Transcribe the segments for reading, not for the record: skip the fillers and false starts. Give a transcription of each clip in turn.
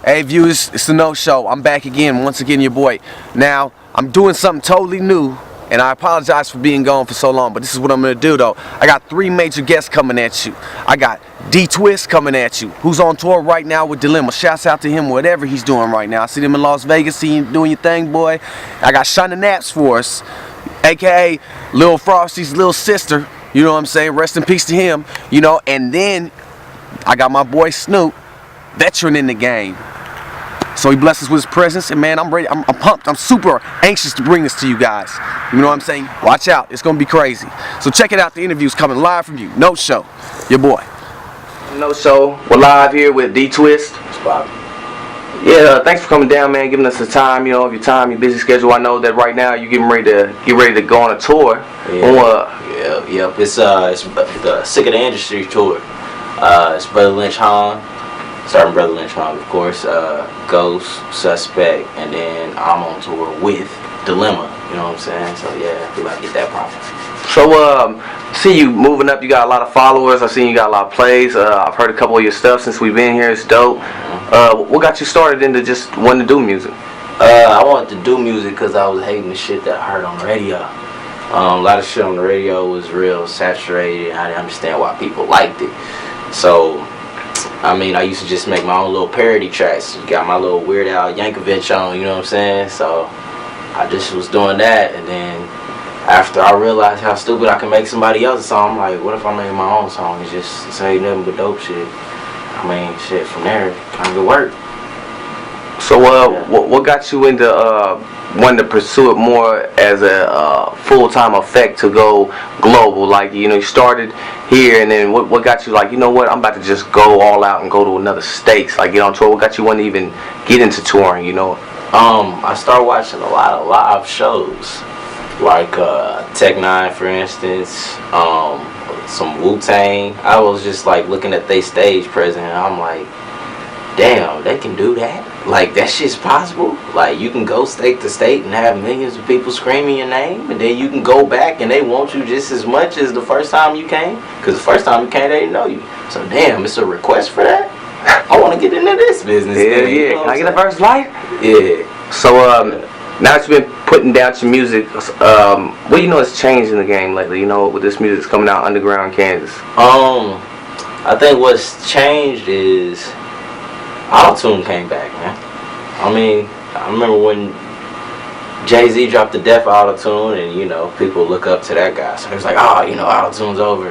Hey viewers, it's the No Show. I'm back again, once again your boy. Now, I'm doing something totally new, and I apologize for being gone for so long, but this is what I'm going to do though. I got 3 major guests coming at you. I got D-Twist coming at you, who's on tour right now with Dilemma. Shouts out to him, whatever he's doing right now. I see him in Las Vegas, see you doing your thing, boy. I got Shonda Naps for us, aka Lil Frosty's little sister. You know what I'm saying? Rest in peace to him. You know, and then I got my boy Snoop, veteran in the game. So he blessed us with his presence, and man, I'm ready. I'm pumped. I'm super anxious to bring this to you guys. You know what I'm saying? Watch out. It's going to be crazy. So check it out. The interview's coming live from you. No Show. Your boy. No Show. We're live here with D-Twist. Yeah, thanks for coming down, man, giving us the time, you know, of your time, your busy schedule. I know that right now you're getting ready to go on a tour. Yeah. It's the Sick of the Industry tour. It's Brother Lynch Hong. Starting Brother Lynch Hong, of course, Ghost, Suspect, and then I'm on tour with Dilemma, you know what I'm saying? So yeah, we about to get that proper. So, see you moving up, you got a lot of followers, I've seen you got a lot of plays, I've heard a couple of your stuff since we've been here, it's dope. What got you started into just wanting to do music? I wanted to do music because I was hating the shit that I heard on the radio. A lot of shit on the radio was real saturated, and I didn't understand why people liked it. So, I mean, I used to just make my own little parody tracks. Got my little Weird Al Yankovic on, you know what I'm saying? So I just was doing that, and then after I realized how stupid I can make somebody else's song, I'm like, what if I made my own song and just say nothing but dope shit? I mean, shit, from there, kind of work. So what got you into wanting to pursue it more as a full-time effect to go global? Like, you know, you started here, and then what got you like, you know what, I'm about to just go all out and go to another states, like get on tour? What got you want to even get into touring, you know? I started watching a lot of live shows, like Tech Nine, for instance, some Wu-Tang. I was just like looking at their stage presence, and I'm like, damn, they can do that? Like, that shit's possible? Like, you can go state to state and have millions of people screaming your name, and then you can go back and they want you just as much as the first time you came? Because the first time you came, they didn't know you. So, damn, it's a request for that? I want to get into this business. Yeah. Can I get a verse light? Yeah. So, now that you've been putting down some music, what do you know has changed in the game lately? You know, with this music that's coming out underground Kansas? I think what's changed is Auto-Tune came back, man. I mean, I remember when Jay-Z dropped the Def Auto-Tune, and, you know, people look up to that guy. So it was like, oh, you know, Auto-Tune's over.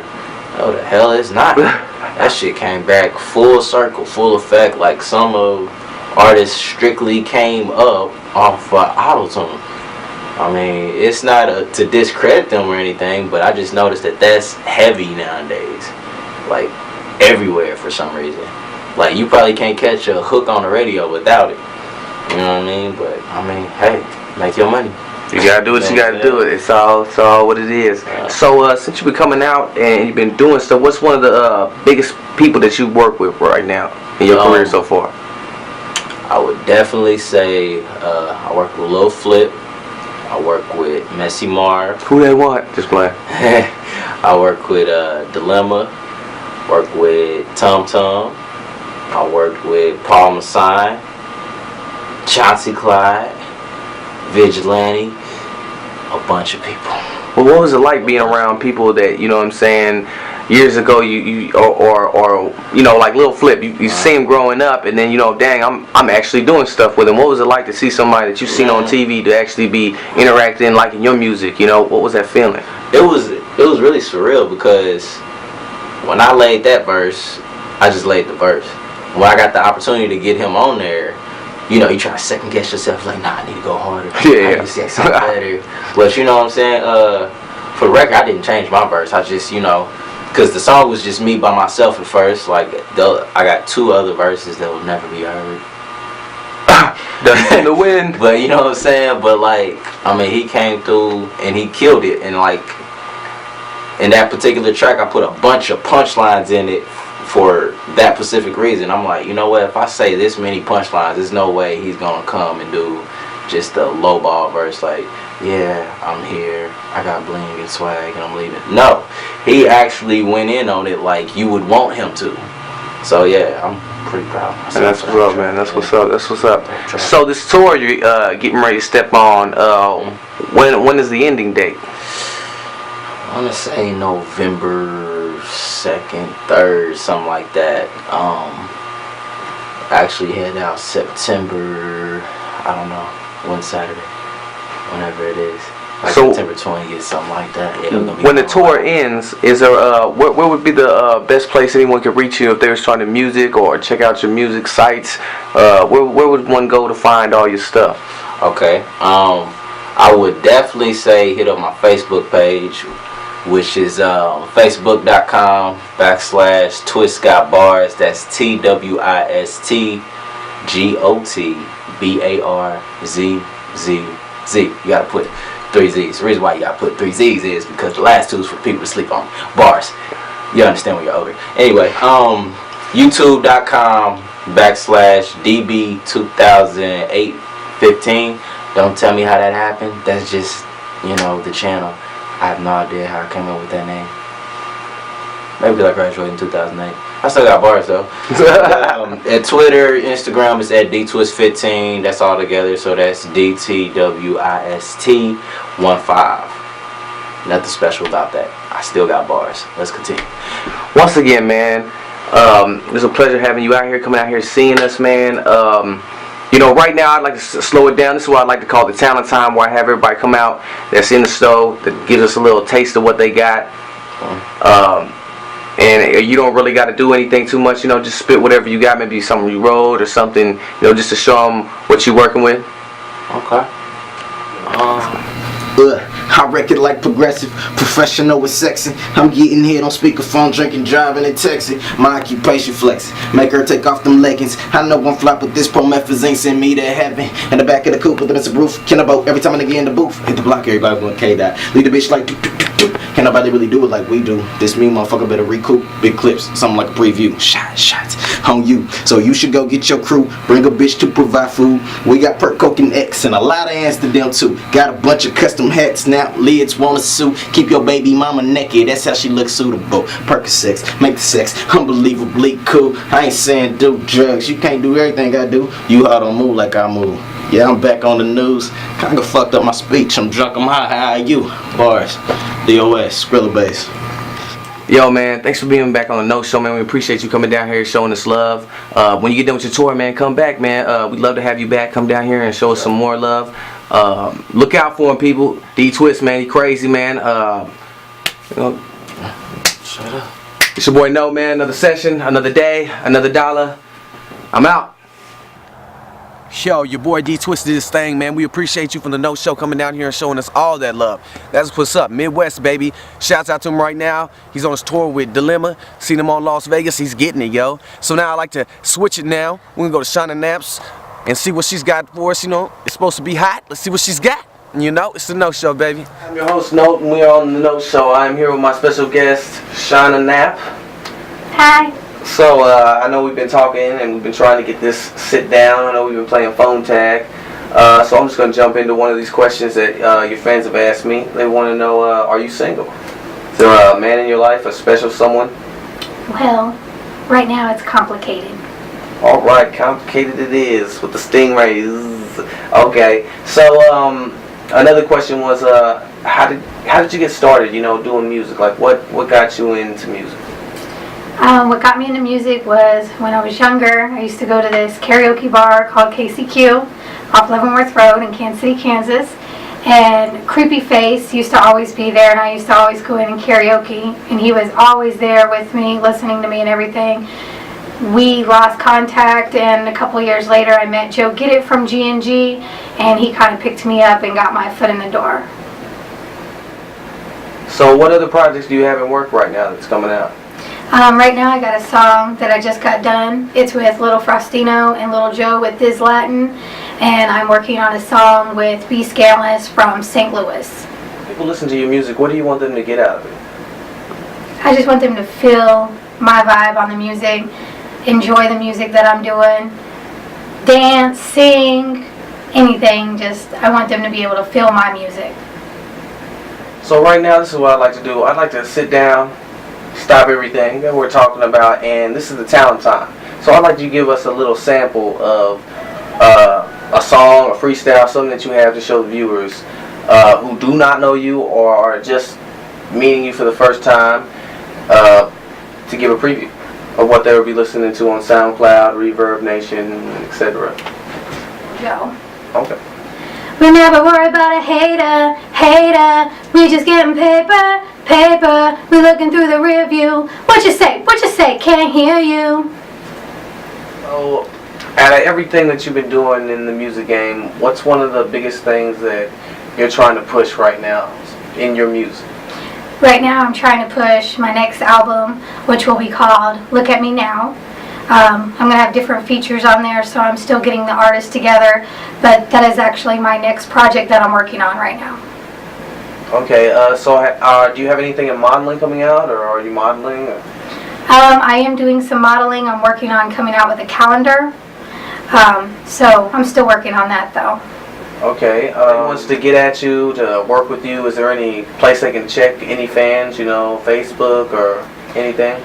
No, the hell it's not. That shit came back full circle, full effect. Like, some of artists strictly came up off Auto-Tune. I mean, it's not to discredit them or anything, but I just noticed that that's heavy nowadays. Like, everywhere for some reason. Like, you probably can't catch a hook on the radio without it. You know what I mean? But, I mean, hey, make your money. You gotta do what you gotta do. It's all what it is. So, since you've been coming out and you've been doing stuff, what's one of the biggest people that you work with right now in your career so far? I would definitely say I work with Lil Flip. I work with Messy Marv. Who they want? Just playing. I work with Dilemma. Work with Tum Tum. I worked with Paul Masson, Chauncey Clyde, Vigilante, a bunch of people. Well, what was it like being around people that, you know what I'm saying, years ago or you know, like Lil Flip, you see him growing up, and then, you know, dang, I'm actually doing stuff with him. What was it like to see somebody that you've seen on TV to actually be interacting like in your music? You know, what was that feeling? It was really surreal, because when I laid that verse, I just laid the verse. When I got the opportunity to get him on there, you know, you try to second guess yourself, like, nah, I need to go harder. I need to say something better. But you know what I'm saying? For the record, I didn't change my verse. I just, you know, because the song was just me by myself at first. Like, I got 2 other verses that will never be heard. Dust in the wind. But you know what I'm saying? But like, I mean, he came through and he killed it. And like, in that particular track, I put a bunch of punchlines in it for that specific reason. I'm like, you know what, if I say this many punchlines, there's no way he's gonna come and do just a lowball verse like, yeah, I'm here, I got bling and swag and I'm leaving. No, he actually went in on it like you would want him to. So yeah, pretty proud of myself. And that's what's up, man. That's what's up. That's what's up. So this tour you're getting ready to step on, when is the ending date? I want to say November 2nd, 3rd, something like that. Actually head out September, I don't know, one Saturday, whenever it is. Like So- September 20th, something like that. Yeah, it'll be When the going tour on. ends, is there where would be the best place anyone could reach you if they were starting music or check out your music sites? Where would one go to find all your stuff? Okay. I would definitely say hit up my Facebook page, which is facebook.com/twistgotbars. That's TWISTGOTBARZZZ. You gotta put 3 Z's. The reason why you gotta put 3 Z's is because the last 2 is for people to sleep on. Bars. You understand when you're older. Anyway, YouTube.com/DB200815. Don't tell me how that happened. That's just, the channel. I have no idea how I came up with that name. Maybe because I graduated in 2008. I still got bars though. At Twitter, Instagram is at DTwist15. That's all together. So that's DTWIST15. Nothing special about that. I still got bars. Let's continue. Once again, man, it's a pleasure having you out here, coming out here, seeing us, man. Right now I'd like to slow it down. This is what I like to call the talent time, where I have everybody come out that's in the store that gives us a little taste of what they got. And you don't really got to do anything too much, just spit whatever you got, maybe something you wrote or something, just to show them what you're working with. Okay. I reckon like progressive, professional with sexy. I'm getting hit on speakerphone, drinking, driving, and texting. My occupation flexing, make her take off them leggings. I know I'm flop with this promethazine, send me to heaven. In the back of the coupe, but then it's a roof. Can I boat every time I get in the booth? Hit the block, everybody going K-Dot. Lead the bitch like do. Can't nobody really do it like we do. This me motherfucker better recoup. Big clips, something like a preview. Shots on you. So you should go get your crew. Bring a bitch to provide food. We got Perk, Coke, and X, and a lot of Amsterdam too. Got a bunch of custom hats now. Lids wanna sue. Keep your baby mama naked. That's how she looks suitable. Percocets, make the sex unbelievably cool. I ain't saying do drugs. You can't do everything I do. You hard on move like I move. Yeah, I'm back on the news. Kinda fucked up my speech. I'm drunk, I'm high. How are you? Bars. DOS, Skrilla Bass. Yo, man, thanks for being back on the No Show, man. We appreciate you coming down here, showing us love. When you get done with your tour, man, come back, man. We'd love to have you back. Come down here and show us some more love. Look out for him, people. D-Twist, man, he crazy, man. Shut up. It's your boy No, man. Another session, another day, another dollar. I'm out. Yo, your boy D-Twist did his thing, man. We appreciate you from the No Show coming down here and showing us all that love. That's what's up. Midwest, baby. Shouts out to him right now. He's on his tour with Dilemma. Seen him on Las Vegas. He's getting it, yo. So now I like to switch it now. We're going to go to Shauna Naps and see what she's got for us. It's supposed to be hot. Let's see what she's got. It's the No Show, baby. I'm your host, Note, and we are on the No Show. I'm here with my special guest, Shauna Nap. Hi. So, I know we've been talking and we've been trying to get this sit down. I know we've been playing phone tag. So I'm just going to jump into one of these questions that your fans have asked me. They want to know, are you single? Is there a man in your life, a special someone? Well, right now it's complicated. Alright, complicated it is with the stingrays. Okay, so another question was, how did you get started, doing music? Like, what got you into music? What got me into music was when I was younger. I used to go to this karaoke bar called KCQ off Leavenworth Road in Kansas City, Kansas. And Creepy Face used to always be there, and I used to always go in and karaoke. And he was always there with me, listening to me and everything. We lost contact, and a couple years later I met Joe Get It from G&G, and he kind of picked me up and got my foot in the door. So what other projects do you have in work right now that's coming out? Right now I got a song that I just got done. It's with Little Frostino and Little Joe with Diz Latin, and I'm working on a song with B. Scandalous from St. Louis. People listen to your music. What do you want them to get out of it? I just want them to feel my vibe on the music, enjoy the music that I'm doing, dance, sing, anything. Just I want them to be able to feel my music. So right now, this is what I'd like to do. I'd like to sit down, stop everything that we're talking about, and this is the talent time. So I'd like you to give us a little sample of a song, a freestyle, something that you have to show the viewers who do not know you or are just meeting you for the first time, to give a preview of what they will be listening to on SoundCloud, Reverb Nation, etc. Joe. Okay. We never worry about a hater. We just getting paper. We looking through the rear view. What you say? Can't hear you. So, out of everything that you've been doing in the music game, what's one of the biggest things that you're trying to push right now in your music? Right now I'm trying to push my next album, which will be called Look At Me Now. I'm going to have different features on there, so I'm still getting the artists together, but that is actually my next project that I'm working on right now. Okay, so do you have anything in modeling coming out, or are you modeling? I am doing some modeling. I'm working on coming out with a calendar, so I'm still working on that though. Okay, wants to get at you, to work with you, is there any place they can check any fans, Facebook or anything?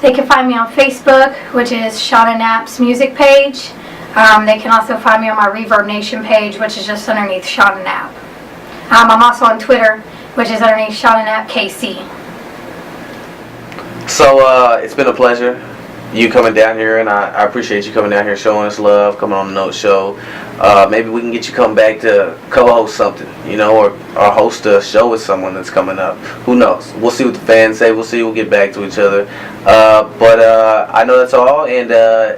They can find me on Facebook, which is Shauna Knapp's music page. They can also find me on my Reverb Nation page, which is just underneath Shauna Knapp. I'm also on Twitter, which is underneath Shauna Knapp KC. So it's been a pleasure you coming down here, and I appreciate you coming down here, showing us love, coming on the Note Show. Maybe we can get you come back to co-host something, or host a show with someone that's coming up. Who knows? We'll see what the fans say. We'll see. We'll get back to each other. But I know that's all. And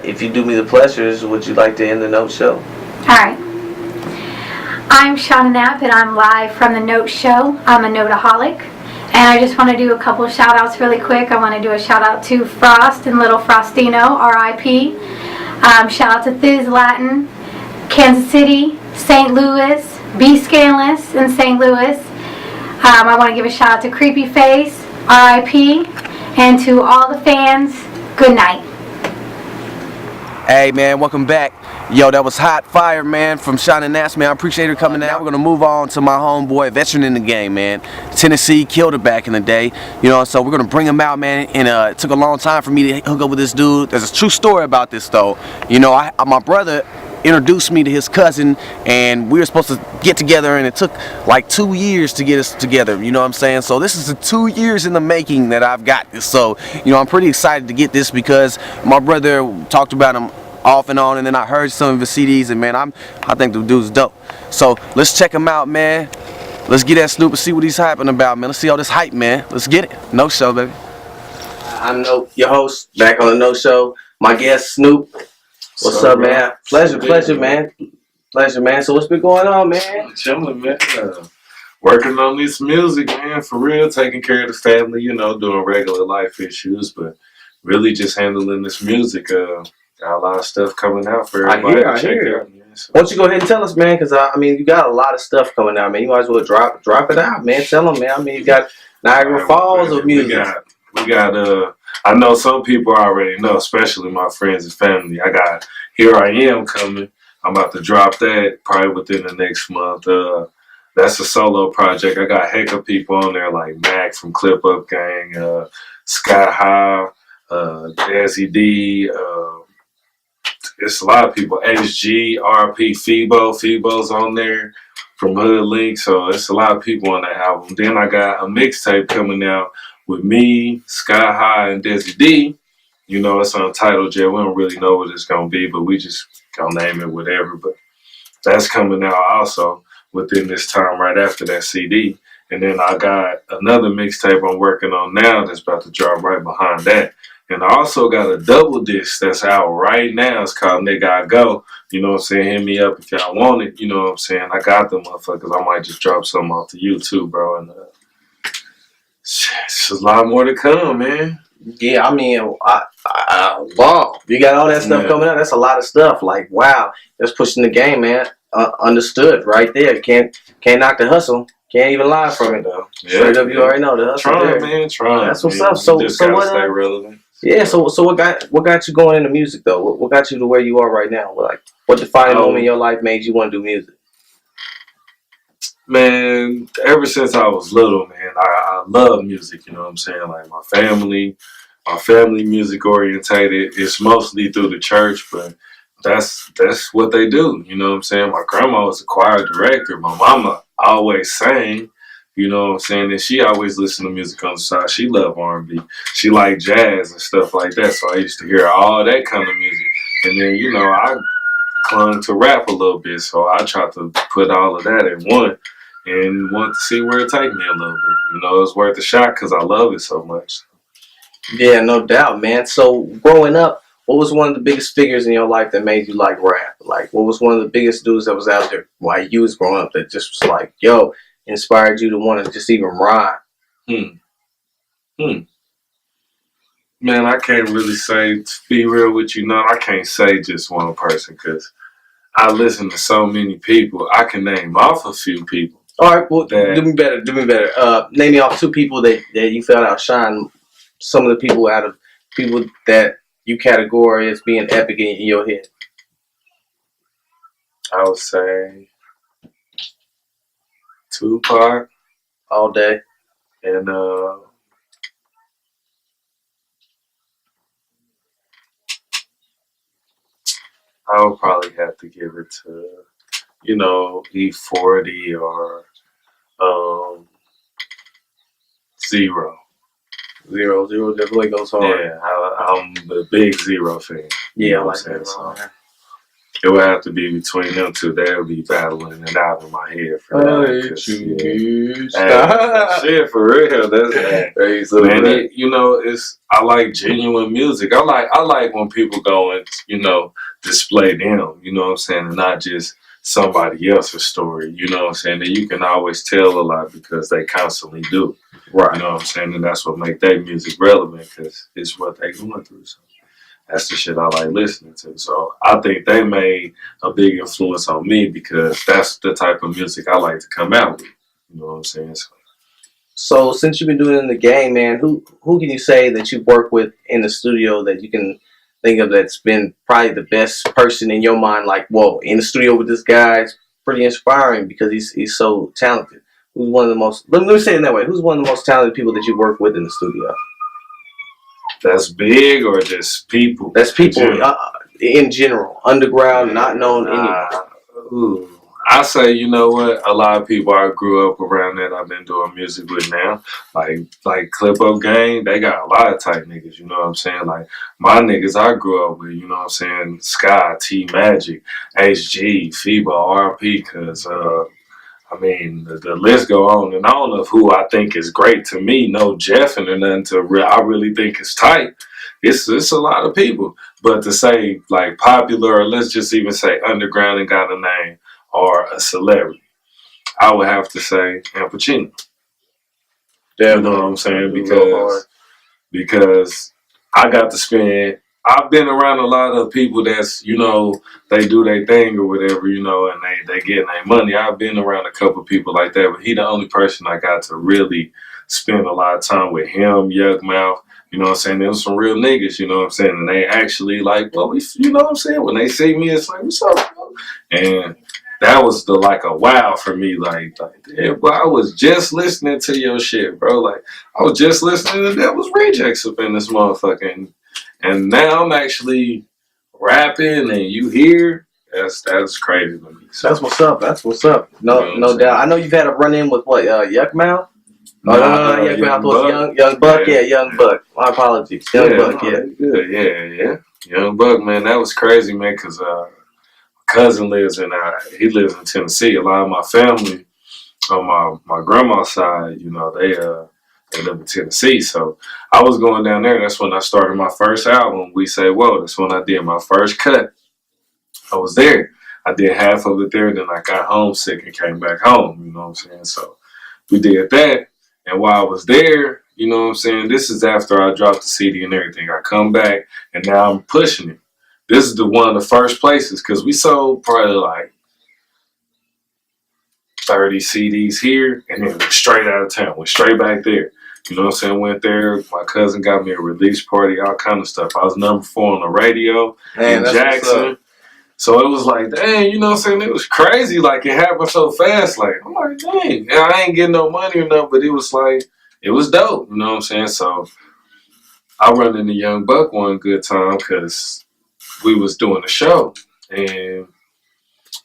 if you do me the pleasures, would you like to end the Note Show? All right. I'm Shauna Knapp, and I'm live from the Note Show. I'm a Noteaholic. And I just want to do a couple of shout outs really quick. I want to do a shout out to Frost and Little Frostino, RIP. Shout out to Thiz Latin, Kansas City, St. Louis, B. Scanless in St. Louis. I want to give a shout out to Creepy Face, RIP. And to all the fans, good night. Hey man, welcome back. Yo, that was hot fire, man, from Shauna Knapp, man. I appreciate her coming out. We're gonna move on to my homeboy, veteran in the game, man. Tennessee killed it back in the day, so we're gonna bring him out, man. And it took a long time for me to hook up with this dude. There's a true story about this though. My brother introduced me to his cousin, and we were supposed to get together, and it took like 2 years to get us together, you know what I'm saying? So this is the 2 years in the making that I've got this. So, I'm pretty excited to get this because my brother talked about him off and on, and then I heard some of his CDs, and man, I think the dude's dope. So let's check him out, man. Let's get at Snoop and see what he's hyping about, man. Let's see all this hype, man. Let's get it. No Show, baby. I'm your host, back on the No Show. My guest, Snoop. What's up, man? Pleasure, man. Pleasure, man. So what's been going on, man? Chilling, man. Working on this music, man, for real. Taking care of the family, doing regular life issues, but really just handling this music. Got a lot of stuff coming out for everybody to check out. Man, so. Why don't you go ahead and tell us, man? Because you got a lot of stuff coming out, man. You might as well drop it out, man. Tell them, man. You got Niagara Falls of music. We got. I know some people already know, especially my friends and family. I got Here I Am coming. I'm about to drop that probably within the next month. That's a solo project. I got heck of people on there like Mac from Clip Up Gang, Sky High, Jazzy D. It's a lot of people. HG, RP, Phoebo's on there from Hood Link. So it's a lot of people on that album. Then I got a mixtape coming out with me, Sky High, and Desi D. It's untitled yet. We don't really know what it's going to be, but we just going to name it whatever. But that's coming out also within this time right after that CD. And then I got another mixtape I'm working on now that's about to drop right behind that. And I also got a double disc that's out right now. It's called Nigga I Go. You know what I'm saying? Hit me up if y'all want it. You know what I'm saying? I got them motherfuckers. I might just drop something off the YouTube, bro. And it's a lot more to come, man. Yeah, wow. You got all that stuff coming out. That's a lot of stuff. Like, wow. That's pushing the game, man. Understood right there. Can't knock the hustle. Can't even lie from it, though. Yeah, straight up, you already know the hustle. Trying, man. Trying. That's what's up. So just what? Stay relevant. Yeah. So what got you going into music though? What got you to where you are right now? What defining moment in your life made you want to do music? Man, ever since I was little, man, I love music. You know what I'm saying? Like my family, my family music orientated. It's mostly through the church, but that's what they do. You know what I'm saying? My grandma was a choir director. My mama always sang. You know what I'm saying? And she always listened to music on the side. She loved R&B. She liked jazz and stuff like that. So I used to hear all that kind of music. And then, you know, I clung to rap a little bit. So I tried to put all of that in one and want to see where it take me a little bit. You know, it's worth a shot because I love it so much. Yeah, no doubt, man. So growing up, what was one of the biggest figures in your life that made you like rap? Like, what was one of the biggest dudes that was out there while you was growing up that just was like, yo, inspired you to want to just even rhyme? Man, I can't really say, to be real with you, no, I can't say just one person because I listen to so many people. I can name off a few people. All right, well, do me better. Name me off 2 people that you felt outshine some of the people out of people that you categorize as being epic in your head. I would say Tupac All day. and I would probably have to give it to, you know, E40 or Zero. Zero definitely goes hard. Yeah, I'm a big Zero fan. Yeah, I know like what I'm that. saying? So it would have to be between them two. They'll be battling it out in my head for that. Shit, for real. That's man. You know, I like genuine music. I like when people go and, you know, display them. You know what I'm saying, and not just somebody else's story. You know what I'm saying. And you can always tell a lot because they constantly do. Right. You know what I'm saying, and that's what make their music relevant because it's what they going through. So that's the shit I like listening to. So I think they made a big influence on me because that's the type of music I like to come out with. You know what I'm saying? So since you've been doing it in the game, man, who can you say that you work with in the studio that you can think of that's been probably the best person in your mind? Like, whoa, in the studio with this guy, it's pretty inspiring because he's so talented. Who's one of the most? Let me say it that way. Who's one of the most talented people that you work with in the studio? That's big or just people? That's people in general, underground, not known anyone. I say, you know what? A lot of people I grew up around that I've been doing music with now, like Clip Up Gang, they got a lot of tight niggas. You know what I'm saying? Like my niggas I grew up with. You know what I'm saying? Sky, T Magic, HG, FIBA, RP, because I mean, the list go on and on of who I think is great to me. No Jeffing or nothing I really think is tight. It's a lot of people. But to say like popular or let's just even say underground and got a name or a celebrity, I would have to say Al Pacino. You know what I'm saying? Because I got to spend. I've been around a lot of people that's, you know, they do their thing or whatever, you know, and they getting their money. I've been around a couple people like that, but he the only person I got to really spend a lot of time with. Him, Yuck Mouth, you know what I'm saying? There was some real niggas, you know what I'm saying? And they actually like, well, you know what I'm saying? When they see me, it's like, what's up, bro? And that was like a wow for me. Like, yeah, bro, I was just listening to your shit, bro. Like, I was just listening to Devil's Rejects up in this motherfucking. And now I'm actually rapping, and you hear that's crazy to me. So, That's what's up. No doubt. I know you've had a run in with what Yuck Mouth. Yuck Mouth was Young Buck. Yeah, Young Buck. My apologies, Young Buck. Yeah, good. Yeah. Young Buck, man, that was crazy, man. Cause my cousin lives in Tennessee. A lot of my family on my grandma's side, you know, they live in Tennessee. So I was going down there. That's when I started my first album, We Say Whoa. That's when I did my first cut. I was there. I did half of it there. Then I got homesick and came back home. You know what I'm saying? So we did that. And while I was there, you know what I'm saying? This is after I dropped the CD and everything. I come back and now I'm pushing it. This is one of the first places because we sold probably like 30 CDs here and then straight out of town. Went straight back there. You know what I'm saying? Went there. My cousin got me a release party, all kind of stuff. I was number 4 on the radio in Jackson. So it was like, dang, you know what I'm saying? It was crazy. Like, it happened so fast. Like, I'm like, dang. And I ain't getting no money or nothing, but it was like, it was dope. You know what I'm saying? So I run into Young Buck one good time because we was doing a show and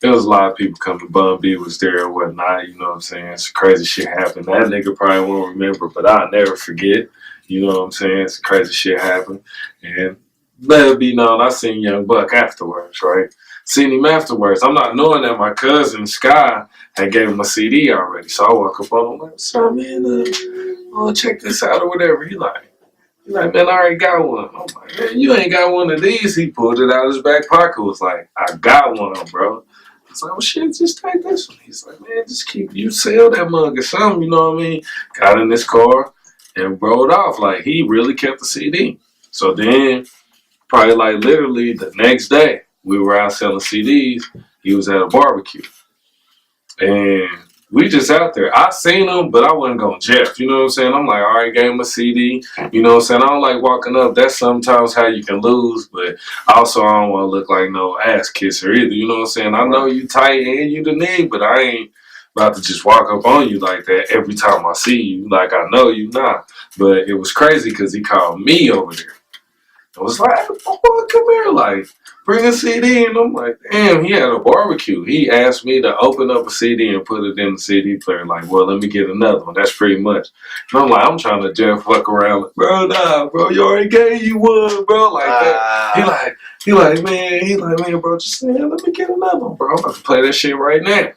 there was a lot of people coming. Bun B was there and whatnot, you know what I'm saying? Some crazy shit happened. That nigga probably won't remember, but I'll never forget. You know what I'm saying? Some crazy shit happened. And let it be known, I seen Young Buck afterwards, right? Seen him afterwards. I'm not knowing that my cousin Sky had gave him a CD already. So I walk up on him like, what's up, man? Check this out or whatever. He like, man, I already got one. I'm like, man, you ain't got one of these. He pulled it out of his back pocket. Was like, I got one, bro. I was like, well, shit, just take this one. He's like, man, just you sell that mug or something, you know what I mean? Got in this car and rode off. Like, he really kept the CD. So then, probably like literally the next day, we were out selling CDs. He was at a barbecue. And we just out there. I seen him, but I wasn't going Jeff. You know what I'm saying? I'm like, all right, gave him a CD. You know what I'm saying? I don't like walking up. That's sometimes how you can lose, but also I don't want to look like no ass kisser either. You know what I'm saying? I know you tight and you the nigga, but I ain't about to just walk up on you like that every time I see you. Like I know you not. But it was crazy because he called me over there. I was like, hey, boy, come here, like, bring a CD. And I'm like, damn, he had a barbecue. He asked me to open up a CD and put it in the CD player. Like, well, let me get another one. That's pretty much. And I'm like, I'm trying to just fuck around. Like, bro, nah, bro, you already gave you one, bro. Like that. He like, man, bro, just let me get another one, bro. I'm about to play that shit right now.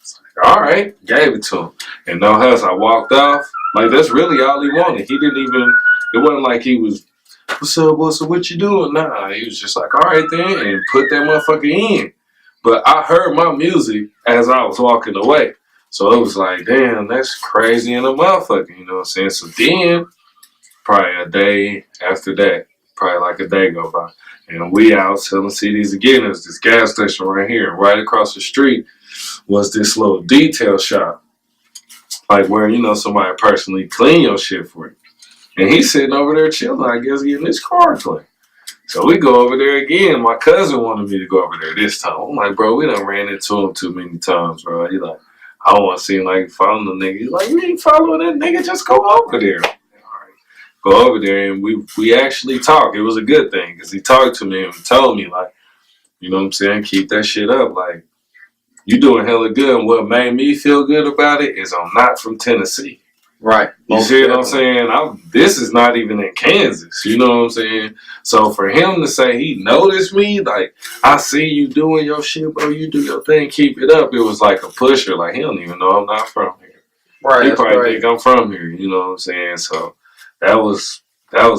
It's like, all right, gave it to him. And no huss, I walked off. Like, that's really all he wanted. He didn't even, it wasn't like he was, what's up, what you doing? Nah, he was just like, all right then, and put that motherfucker in. But I heard my music as I was walking away. So it was like, damn, that's crazy in a motherfucker, you know what I'm saying? So then, probably a day after that, probably like a day go by, and we out selling CDs again. There's this gas station right here, and right across the street was this little detail shop. Like where, you know, somebody personally clean your shit for you. And he's sitting over there chilling, I guess, getting his car clean. So we go over there again. My cousin wanted me to go over there this time. I'm like, bro, we done ran into him too many times, bro. He like, I don't want to seem like following the nigga. He's like, you ain't following that nigga, just go over there. All right. Go over there, and we actually talked. It was a good thing, because he talked to me and told me, like, you know what I'm saying, keep that shit up. Like, you doing hella good. And what made me feel good about it is I'm not from Tennessee. Right. You see what I'm saying? This is not even in Kansas. You know what I'm saying? So for him to say he noticed me, like, I see you doing your shit, bro. You do your thing. Keep it up. It was like a pusher. Like, he don't even know I'm not from here. Right. He probably think I'm from here. You know what I'm saying? So that was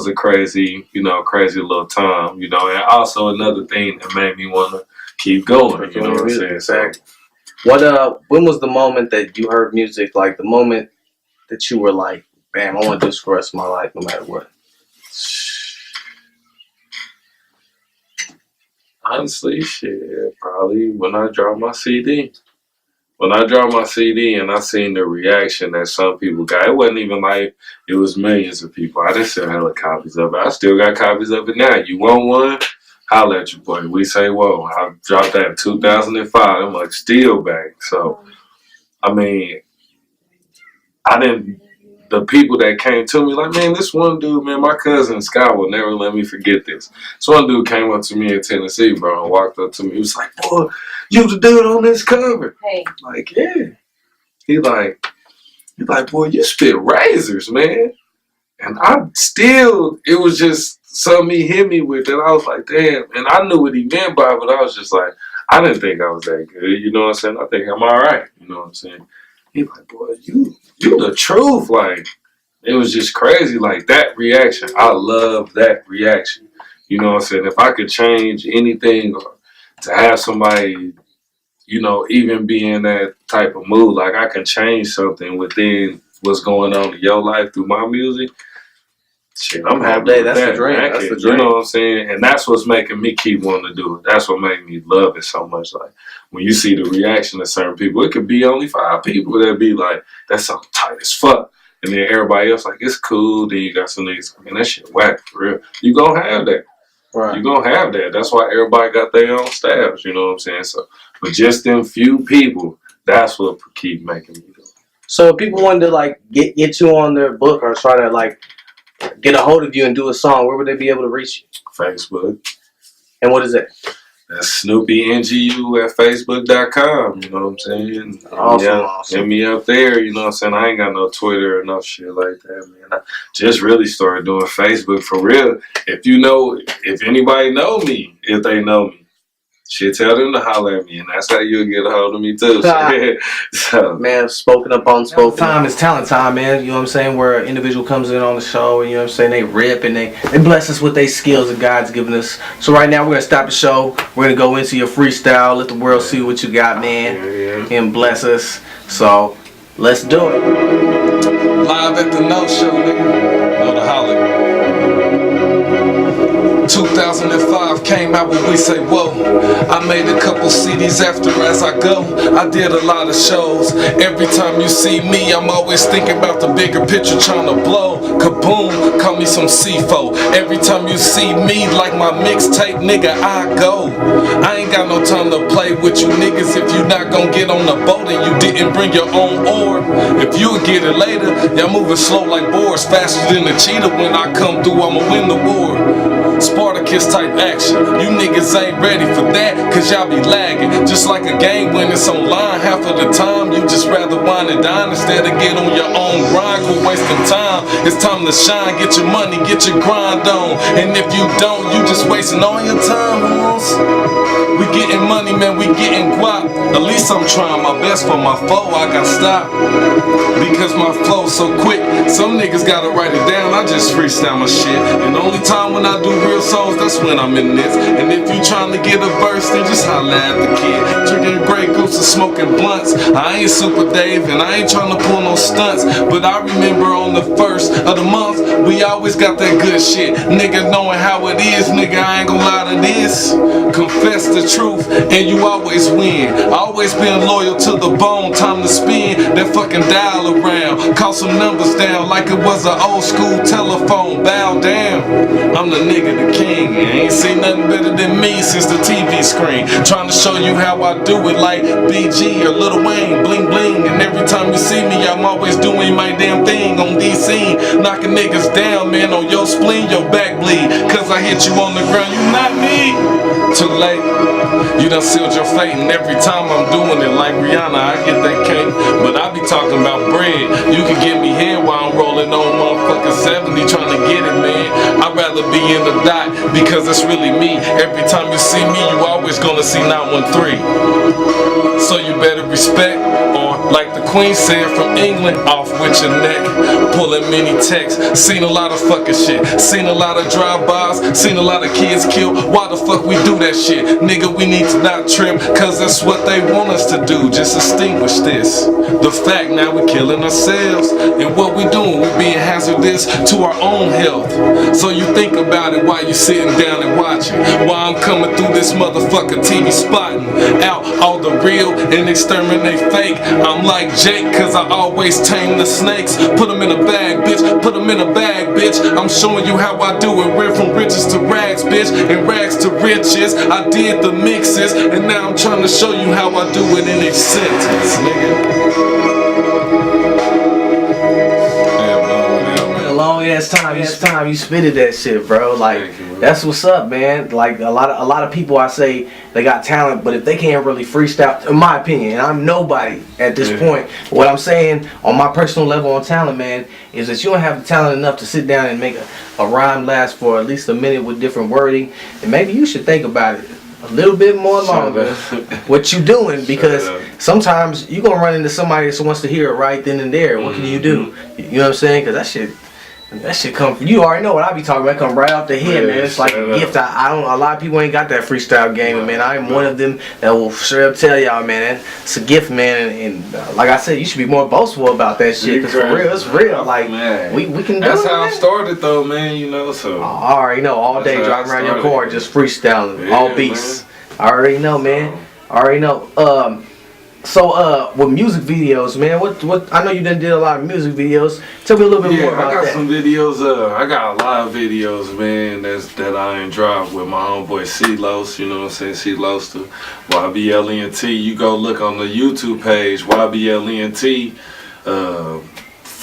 a crazy, you know, crazy little time. You know, and also another thing that made me want to keep going. You know what I'm saying? Exactly. When was the moment that you heard music? Like the moment that you were like, bam, I want to do this for the rest of my life, no matter what? Honestly, shit, probably when I dropped my CD. When I dropped my CD and I seen the reaction that some people got, it wasn't even like it was millions of people. I just still had copies of it. I still got copies of it now. You want one? Holla at your boy. We say, whoa. I dropped that in 2005. I'm like, still back. So, I mean, the people that came to me, like, man, this one dude, man, my cousin Scott will never let me forget this. This one dude came up to me in Tennessee, bro, and walked up to me. He was like, boy, you the dude on this cover. Hey. Like, yeah. He like, boy, you spit razors, man. And it was just something he hit me with that I was like, damn. And I knew what he meant by it, but I was just like, I didn't think I was that good. You know what I'm saying? I think I'm all right. You know what I'm saying? He like, boy, you the truth. Like, it was just crazy. Like, that reaction. I love that reaction. You know what I'm saying? If I could change anything or to have somebody, you know, even be in that type of mood, like I can change something within what's going on in your life through my music. Shit, I'm happy. That's the dream. That's the dream. You know what I'm saying? And that's what's making me keep wanting to do it. That's what made me love it so much. Like, when you see the reaction of certain people, it could be only 5 people that be like, that sounds tight as fuck. And then everybody else like, it's cool. Then you got some niggas, man, that shit whack for real. You gonna have that. Right. You gonna have that. That's why everybody got their own staffs. You know what I'm saying? So, but just them few people, that's what keep making me do it. So if people wanted to like get you on their book or try to like get a hold of you and do a song, where would they be able to reach you? Facebook. And what is that? That's Snoopy NGU at Facebook.com. You know what I'm saying? Awesome. Hit me up there. You know what I'm saying? I ain't got no Twitter or no shit like that, man. I just really started doing Facebook for real. If anybody know me, if they know me, shit, tell them to holler at me, and that's how you'll get a hold of me too. So, man, spoken up on spoken. Time is talent time, man. You know what I'm saying? Where an individual comes in on the show, and you know what I'm saying, they rip and they bless us with their skills that God's given us. So right now we're gonna stop the show. We're gonna go into your freestyle. Let the world see what you got, man, and bless us. So let's do it. live at the No Show, nigga. Know the holler. 2005 came out when we say whoa. I made a couple CDs after as I go. I did a lot of shows. Every time you see me, I'm always thinking about the bigger picture, trying to blow. Kaboom, call me some C4. Every time you see me, like my mixtape, nigga, I go. I ain't got no time to play with you niggas if you not gon' get on the boat and you didn't bring your own oar. If you'll get it later, y'all moving slow like boars, faster than a cheetah. When I come through, I'ma win the war. Spartacus type action. You niggas ain't ready for that, cause y'all be lagging. Just like a game when it's online, half of the time you just rather wine and dine instead of get on your own grind. Quit wasting time. It's time to shine. Get your money, get your grind on. And if you don't, you just wasting all your time, hoes. We getting money, man, we getting guap. At least I'm trying my best for my foe. I got stop because my flow's so quick. Some niggas gotta write it down. I just freestyle my shit. And the only time when I do real songs, that's when I'm in this. And if you trying to get a verse, then just holla at the kid. Drinking Grey Goose and smoking blunts. I ain't Super Dave and I ain't trying to pull no stunts. But I remember on the 1st of the month, we always got that good shit. Nigga knowing how it is, nigga, I ain't gon' lie to this. Confess the truth and you always win. Always been loyal to the bone. Time to spin that fucking dial around. Call some numbers down like it was an old school telephone. Bow down. I'm the nigga, the king. Ain't seen nothing better than me since the TV screen. Trying to show you how I do it like BG or Lil Wayne, bling bling. And every time you see me, I'm always doing my damn thing on DC. Knocking niggas down, man, on your spleen, your back bleed. Cause I hit you on the ground, you not me. Too late, you done sealed your fate. And every time I'm doing it like Rihanna, I get that cake. But I be talking about bread. You can get me here while I'm rolling on motherfucking 70 trying to get it, man. I'd rather be in the dot because it's really me. Every time you see me, you always gonna see 913. So you better respect, or like the Queen said from England, off with your neck. Pulling many texts, seen a lot of fucking shit. Seen a lot of drive-bys, seen a lot of kids killed. Why the fuck we do that shit? Nigga, we need to not trip, cause that's what they want us to do. Just extinguish this. The fact now we killing ourselves. And what we doing, we being hazardous to our own health. So you think about it while you sitting down and watching. While I'm coming through this motherfucking TV spotting out all the real and exterminate fake. I'm like Jake, cause I always tame the snakes. Put them in a bag, bitch. Put them in a bag, bitch. I'm showing you how I do it. We're from riches to rags, bitch. And rags to riches. I did the mixes. And now I'm trying to show you how I do it in a sentence, nigga. Long ass time you spitted that shit, bro. Like that's what's up, man. Like a lot of people, I say they got talent, but if they can't really freestyle, in my opinion, and I'm nobody at this point. What I'm saying on my personal level on talent, man, is that you don't have the talent enough to sit down and make a rhyme last for at least a minute with different wording, and maybe you should think about it a little bit more longer what you doing, because sometimes you gonna run into somebody that wants to hear it right then and there. What can you do? You know what I'm saying? Because that shit come from, you already know what I be talking about. Come right off the head, man. It's like a gift. I don't. A lot of people ain't got that freestyle game, and man, I'm one of them that will straight up tell y'all, man, it's a gift, man. And like I said, you should be more boastful about that shit, cause for real, it's real. Like we can do That's it. how I Man. started though, man. You know, so I already know. All day driving around your car, just freestyling, all beats. Man. I already know, man. I already know. So with music videos, man, what I know you done did a lot of music videos. Tell me a little bit more about that. I got some videos. I got a lot of videos, man. That I ain't dropped with my homeboy C-Los. You know what I'm saying? C-Los to YBLENT. You go look on the YouTube page YBLENT.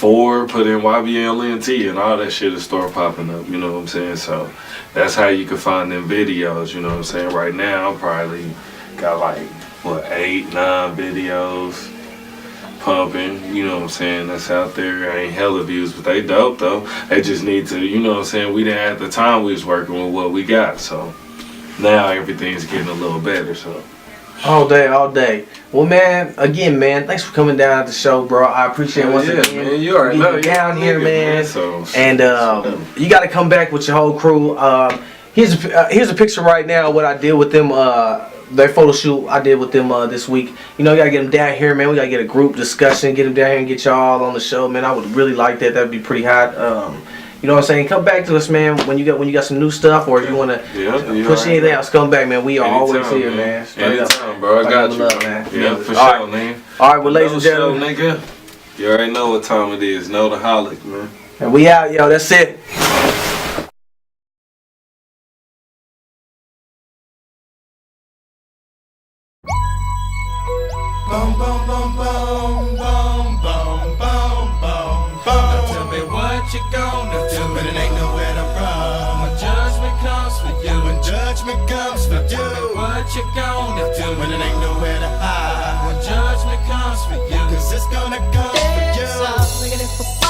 4, put in YBLNT, and all that shit will start popping up. You know what I'm saying? So that's how you can find them videos. You know what I'm saying? Right now, I'm probably got like 8, 9 videos pumping. You know what I'm saying? That's out there. I ain't hella views, but they dope though. They just need to. You know what I'm saying? We didn't at the time we was working with what we got. So now everything's getting a little better. So. All day, all day. Well, man, again, man, thanks for coming down at the show, bro. I appreciate it once again. Man, you already know. Down here, man. So, and you got to come back with your whole crew. Here's a picture right now of what I did with them. Their photo shoot I did with them this week. You know, you gotta get them down here, man. We gotta get a group discussion, get them down here and get y'all on the show, man. I would really like that. That'd be pretty hot. You know what I'm saying? Come back to us, man. When you got some new stuff, or if you wanna push anything else, come back, man. We are always here, man. Anytime, bro. I got you, love, man. Yeah, for All sure, man. All right, well, ladies and gentlemen, nigga. You already know what time it is. Know the holic, man. and we out, yo. That's it. Boom, boom, boom, boom, boom, boom, boom, boom, boom. Now tell me what you gonna do when it ain't nowhere to run. When judgment comes for you. When judgment comes for you. Tell me what you gonna do when it ain't nowhere to hide. When judgment comes for you. 'Cause it's gonna come for you.